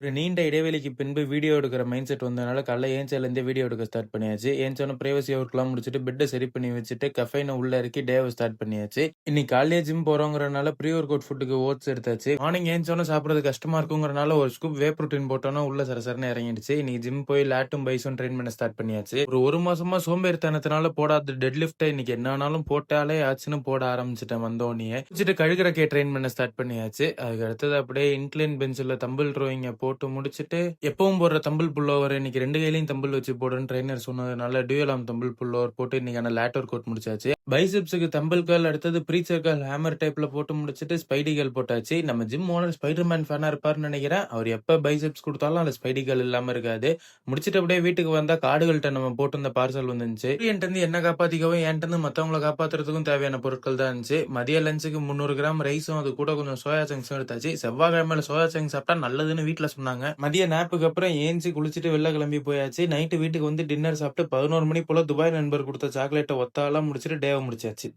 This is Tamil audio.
ஒரு நீண்ட இடைவெளிக்கு பின்பு வீடியோ எடுக்கிற மைண்ட் செட் வந்ததுனால காலைல ஏஞ்சதுலேருந்தே வீடியோ எடுக்க ஸ்டார்ட் பண்ணியாச்சு. ஏஞ்சோனே பிரைவசி ஒர்க்லாம் முடிச்சுட்டு பெட்ட சரி பண்ணி வச்சுட்டு கஃபைன உள்ள இறக்கி டேவ ஸ்டார்ட் பண்ணியாச்சு. இன்னைக்கு காலையிலே ஜிம் போறோங்கிறனால ப்ரீ ஒர்க் அவுட் ஃபுட்டுக்கு ஓட்ஸ் எடுத்தாச்சு. மார்னிங் ஏஞ்சோனே சாப்பிடுறது கஷ்டமா இருக்குங்கிறனால ஒரு ஸ்கூப் வே புரோட்டீன் போட்டோன்னா உள்ள சரசரன்னு இறங்கிடுச்சு. இன்னைக்கு ஜிம் போய் லேட்டும் பைஸும் ட்ரெயின் பண்ண ஸ்டார்ட் பண்ணியாச்சு. ஒரு மாசமா சோம்பேறித்தனத்தினால போடாத டெட் லிஃப்ட்டை இன்னைக்கு என்ன ஆனாலும் போட்டாலே ஆச்சுன்னு போட ஆரம்பிச்சிட்டேன் வந்தோடனே. வச்சுட்டு கழுகுறக்கே ட்ரெயின் பண்ண ஸ்டார்ட் பண்ணியாச்சு. அதுக்கு அடுத்தது அப்படியே இன்க்ளைன் பெஞ்சில் தம்பிள் ட்ரோயிங்கை போட்டு முடிச்சுட்டு எப்பவும் போடுற தம்பிள் புல் ஓவர் இன்னைக்கு 2 கையிலையும் தம்பிள் வச்சு போடுன்னு ட்ரெயினர் சொன்னதுனால டியூயல் ஆம் தம்பிள் புல் ஓவர் போட்டு இன்னைக்கான லேட் ஒர்க் அவுட் முடிச்சாச்சு. பைசெப்ஸுக்கு தம்பிள் கால் அடுத்தது ப்ரீச்சர் கால் ஹேமர் டைப்ல போட்டு முடிச்சுட்டு ஸ்பைடி கால் போட்டாச்சு. நம்ம ஜிம் ஓனர் ஸ்பைடர்மேன் ஃபேனா இருப்பாருன்னு நினைக்கிறேன். அவர் எப்ப பைசெப்ஸ் கொடுத்தாலும் அந்த ஸ்பைடி கால் இல்லாம இருக்காது. முடிச்சிட்டு அப்படியே வீட்டுக்கு வந்தா காடுகள்கிட்ட நம்ம போட்டு இந்த பார்சல் வந்துருந்துச்சு. என்கிட்ட இருந்து என்ன காப்பாத்திக்கவும் என்கிட்ட இருந்து மத்தவங்களை காப்பாத்துறதுக்கும் தேவையான பொருட்கள் தான் இருந்துச்சு. மதிய லஞ்சுக்கு 300 கிராம் ரைஸும் அது கூட கொஞ்சம் சோயா சங்க்ஸும் எடுத்தாச்சு. செவ்வாய்க்கிழமையில சோயா சங்க்ஸ் சாப்பிட்டா நல்லதுன்னு வீட்டுல சொன்னாங்க. மதிய நேப்புக்கு அப்புறம் ஏஞ்சி குளிச்சுட்டு வெளில கிளம்பி போயாச்சு. நைட்டு வீட்டுக்கு வந்து டின்னர் சாப்பிட்டு 11 மணி போல துபாய் நண்பர் கொடுத்த சாக்லேட்டை ஒத்தாலாம் முடிச்சுட்டு டேவை முடிச்சாச்சு.